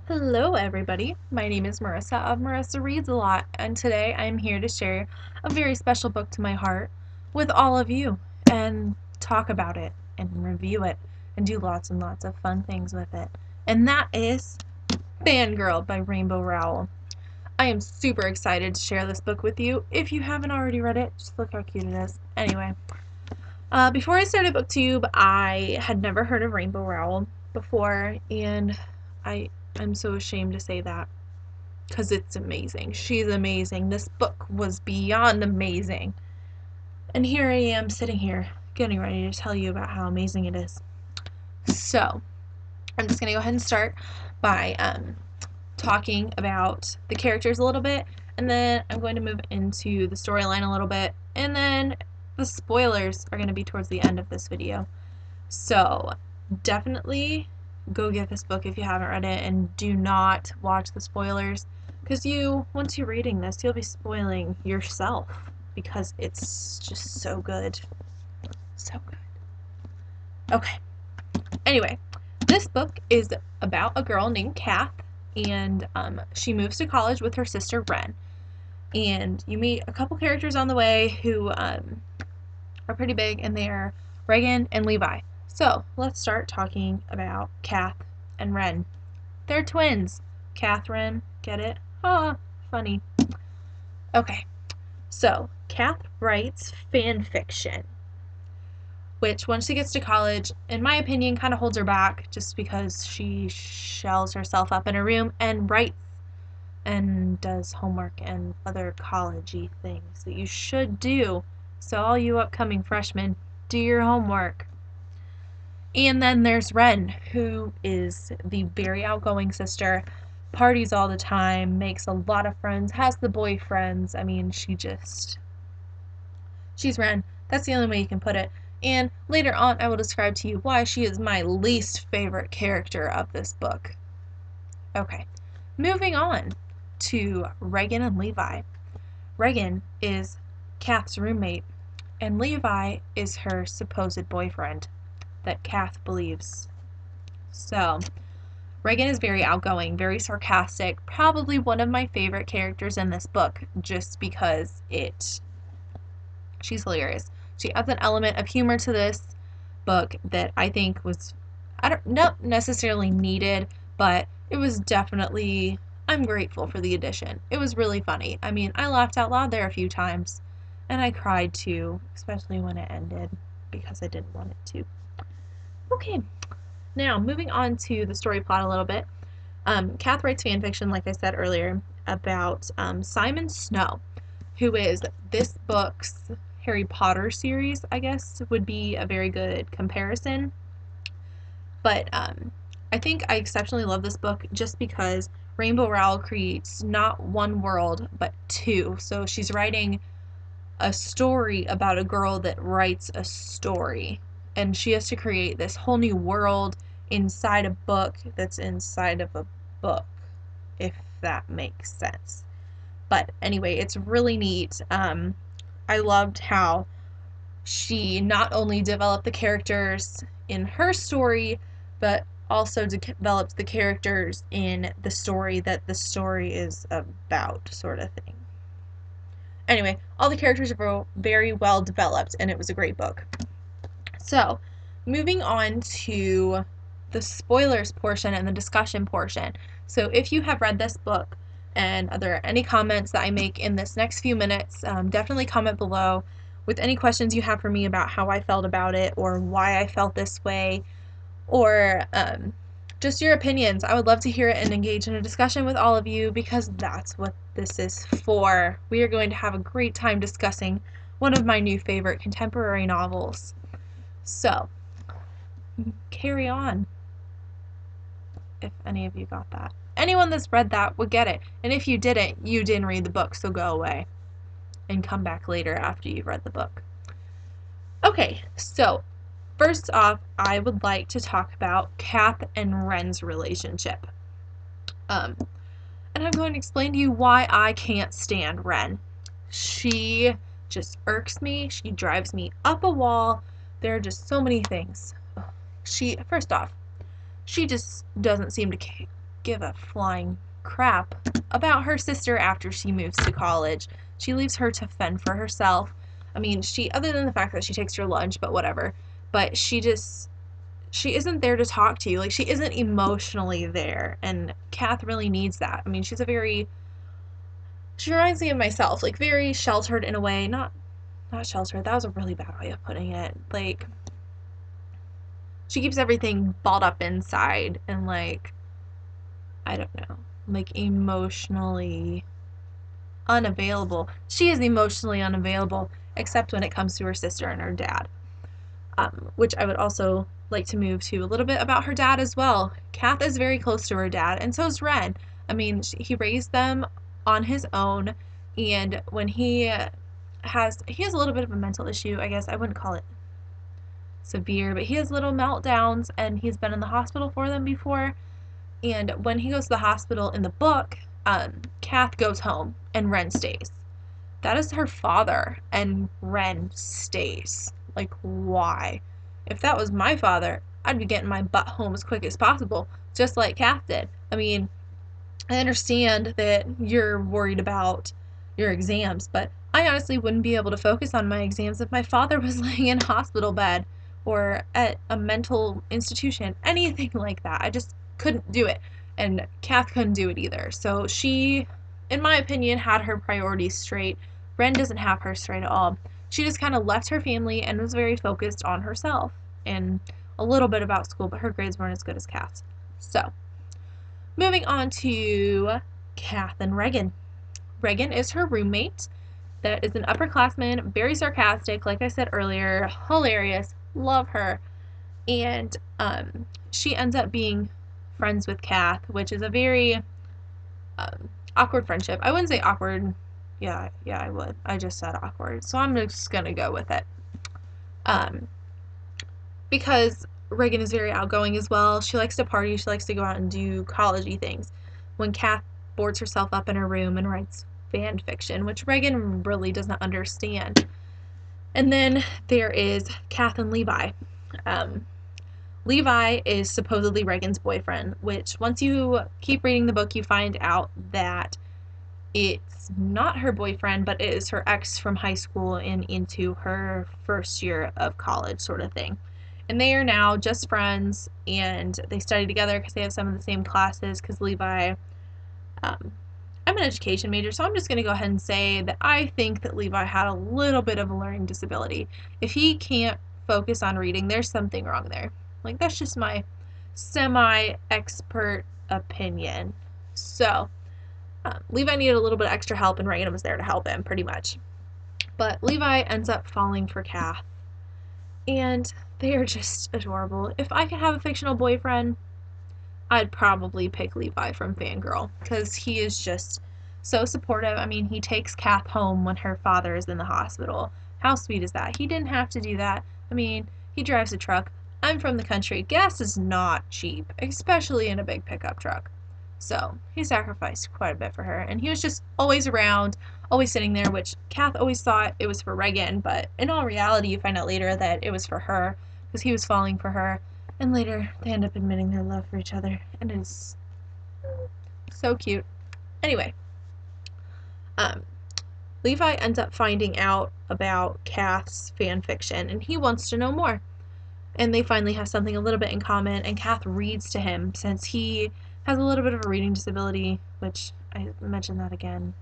Hello everybody, my name is Marissa of Marissa Reads a Lot, and today I'm here to share a very special book to my heart with all of you and talk about it and review it and do lots and lots of fun things with it. And that is Fangirl by Rainbow Rowell. I am super excited to share this book with you. If you haven't already read it, just look how cute it is. Anyway, before I started BookTube, I had never heard of Rainbow Rowell before, and I'm so ashamed to say that because it's amazing. She's amazing. This book was beyond amazing. And here I am sitting here getting ready to tell you about how amazing it is. So, I'm just going to go ahead and start by talking about the characters a little bit, and then I'm going to move into the storyline a little bit, and then the spoilers are going to be towards the end of this video. So, definitely go get this book if you haven't read it, and do not watch the spoilers, because once you're reading this, you'll be spoiling yourself, because it's just so good. So good. Okay. Anyway, this book is about a girl named Kath, and she moves to college with her sister Ren. And you meet a couple characters on the way who are pretty big, and they are Reagan and Levi. So let's start talking about Kath and Ren. They're twins. Catherine, get it? Ah, funny. Okay, so Kath writes fan fiction, which once she gets to college, in my opinion, kind of holds her back just because she shells herself up in her room and writes and does homework and other college-y things that you should do. So all you upcoming freshmen, do your homework. And then there's Ren, who is the very outgoing sister, parties all the time, makes a lot of friends, has the boyfriends. I mean, she's Ren. That's the only way you can put it. And later on, I will describe to you why she is my least favorite character of this book. Okay, moving on to Reagan and Levi. Reagan is Kath's roommate, and Levi is her supposed boyfriend that Kath believes. So, Reagan is very outgoing, very sarcastic, probably one of my favorite characters in this book, just because she's hilarious. She adds an element of humor to this book that I think was, not necessarily needed, but it was definitely, I'm grateful for the addition. It was really funny. I mean, I laughed out loud there a few times, and I cried too, especially when it ended, because I didn't want it to. Okay, now moving on to the story plot a little bit. Kath writes fanfiction, like I said earlier, about Simon Snow, who is this book's Harry Potter series, I guess, would be a very good comparison. But I think I exceptionally love this book just because Rainbow Rowell creates not one world, but two. So she's writing a story about a girl that writes a story, and she has to create this whole new world inside a book that's inside of a book, if that makes sense. But anyway, it's really neat. I loved how she not only developed the characters in her story, but also developed the characters in the story that the story is about, sort of thing. Anyway, all the characters were very well developed, and it was a great book. So, moving on to the spoilers portion and the discussion portion. So, if you have read this book and are there any comments that I make in this next few minutes, definitely comment below with any questions you have for me about how I felt about it or why I felt this way, or just your opinions. I would love to hear it and engage in a discussion with all of you, because that's what this is for. We are going to have a great time discussing one of my new favorite contemporary novels. So, carry on, if any of you got that. Anyone that's read that would get it. And if you didn't, you didn't read the book, so go away and come back later after you've read the book. Okay, so first off, I would like to talk about Kath and Ren's relationship. And I'm going to explain to you why I can't stand Ren. She just irks me. She drives me up a wall. There are just so many things. First off, she just doesn't seem to give a flying crap about her sister after she moves to college. She leaves her to fend for herself. I mean, other than the fact that she takes her lunch, but whatever. But she isn't there to talk to you. Like, she isn't emotionally there. And Kath really needs that. I mean, she reminds me of myself, like, very sheltered in a way. Not sheltered. That was a really bad way of putting it. Like, she keeps everything balled up inside and, like, I don't know, like, emotionally unavailable. She is emotionally unavailable, except when it comes to her sister and her dad. Which I would also like to move to a little bit about her dad as well. Kath is very close to her dad, and so is Ren. I mean, he raised them on his own, and when he has a little bit of a mental issue, I guess I wouldn't call it severe, but he has little meltdowns, and he's been in the hospital for them before. And when he goes to the hospital in the book, Kath goes home and Ren stays. That is her father, and Ren stays. Like, why? If that was my father, I'd be getting my butt home as quick as possible, just like Kath did. I mean, I understand that you're worried about your exams, but I honestly wouldn't be able to focus on my exams if my father was laying in a hospital bed or at a mental institution, anything like that. I just couldn't do it. And Kath couldn't do it either. So she, in my opinion, had her priorities straight. Ren doesn't have her straight at all. She just kind of left her family and was very focused on herself and a little bit about school, but her grades weren't as good as Kath's. So, moving on to Kath and Regan. Regan is her roommate that is an upperclassman, very sarcastic, like I said earlier, hilarious, love her. And she ends up being friends with Kath, which is a very awkward friendship. I wouldn't say awkward. Yeah, I would. I just said awkward. So I'm just going to go with it. Because Regan is very outgoing as well. She likes to party. She likes to go out and do college-y things. When Kath boards herself up in her room and writes fan fiction, which Regan really doesn't understand. And then there is Kath and Levi. Levi is supposedly Regan's boyfriend, which once you keep reading the book, you find out that it's not her boyfriend, but it is her ex from high school and into her first year of college sort of thing. And they are now just friends, and they study together because they have some of the same classes, because Levi, I'm an education major, so I'm just going to go ahead and say that I think that Levi had a little bit of a learning disability. If he can't focus on reading, there's something wrong there. Like, that's just my semi-expert opinion. So, Levi needed a little bit of extra help, and Regan was there to help him, pretty much. But Levi ends up falling for Kath, and they are just adorable. If I could have a fictional boyfriend, I'd probably pick Levi from Fangirl, because he is just so supportive. I mean, he takes Kath home when her father is in the hospital. How sweet is that? He didn't have to do that. I mean, he drives a truck. I'm from the country. Gas is not cheap, especially in a big pickup truck. So he sacrificed quite a bit for her, and he was just always around, always sitting there, which Kath always thought it was for Regan, but in all reality, you find out later that it was for her, because he was falling for her, and later they end up admitting their love for each other, and it is so cute. Anyway, Levi ends up finding out about Kath's fan fiction, and he wants to know more. And they finally have something a little bit in common, and Kath reads to him since he has a little bit of a reading disability, which I mentioned that again.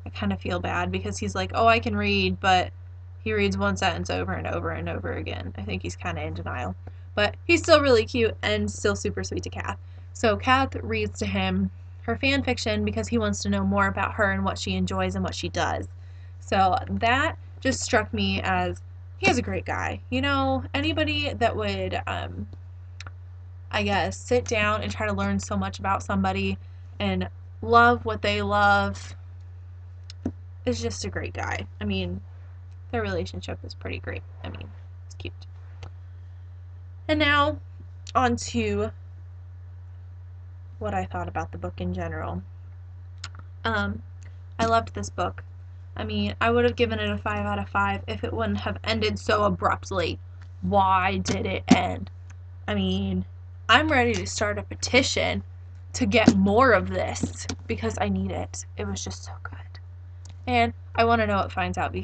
I kind of feel bad because he's like, oh, I can read, but he reads one sentence over and over and over again. I think he's kind of in denial. But he's still really cute and still super sweet to Kath. So Kath reads to him her fan fiction because he wants to know more about her and what she enjoys and what she does. So that just struck me as he is a great guy. You know, anybody that would, I guess, sit down and try to learn so much about somebody and love what they love is just a great guy. I mean, their relationship is pretty great. I mean, it's cute. And now, on to what I thought about the book in general. I loved this book. I mean, I would have given it a 5 out of 5 if it wouldn't have ended so abruptly. Why did it end? I mean, I'm ready to start a petition to get more of this because I need it. It was just so good. And I want to know what finds out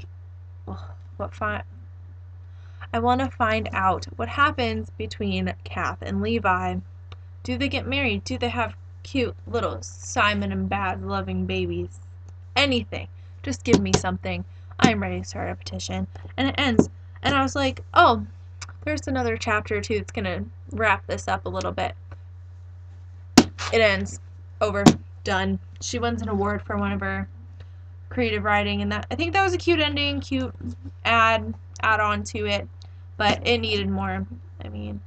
I want to find out what happens between Kath and Levi. Do they get married? Do they have cute little Simon and Baz loving babies? Anything. Just give me something. I'm ready to start a petition. And it ends. And I was like, oh, there's another chapter or two that's going to wrap this up a little bit. It ends. Over. Done. She wins an award for one of her creative writing, and that, I think that was a cute ending, cute add on to it, but it needed more. I mean,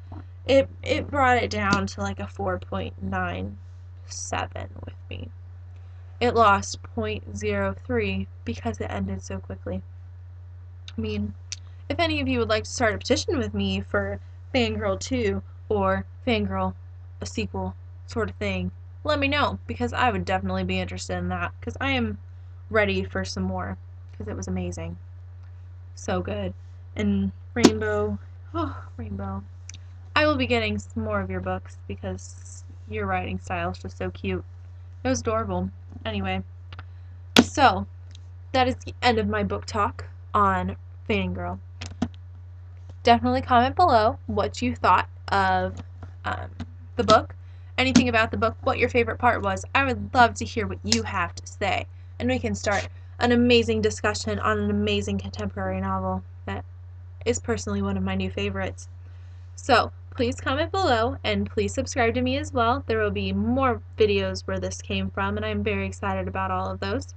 it brought it down to like a 4.97 with me. It lost 0.03 because it ended so quickly. I mean, if any of you would like to start a petition with me for Fangirl 2 or Fangirl, a sequel sort of thing, let me know, because I would definitely be interested in that, because I am ready for some more, because it was amazing. So good. And Rainbow, oh, Rainbow. I will be getting some more of your books, because your writing style is just so cute. It was adorable. Anyway, so that is the end of my book talk on Fangirl. Definitely comment below what you thought of the book, anything about the book, what your favorite part was. I would love to hear what you have to say, and we can start an amazing discussion on an amazing contemporary novel that is personally one of my new favorites. So please comment below, and please subscribe to me as well. There will be more videos where this came from, and I'm very excited about all of those.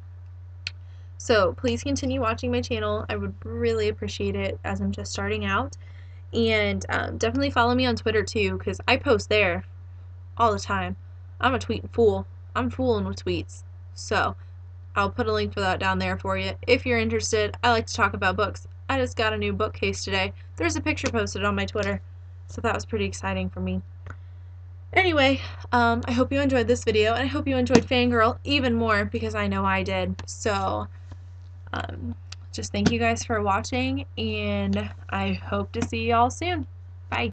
So please continue watching my channel. I would really appreciate it, as I'm just starting out. And definitely follow me on Twitter too, because I post there all the time. I'm a tweeting fool. I'm fooling with tweets. So I'll put a link for that down there for you if you're interested. I like to talk about books. I just got a new bookcase today. There's a picture posted on my Twitter, so that was pretty exciting for me. Anyway, I hope you enjoyed this video, and I hope you enjoyed Fangirl even more, because I know I did. So just thank you guys for watching, and I hope to see y'all soon.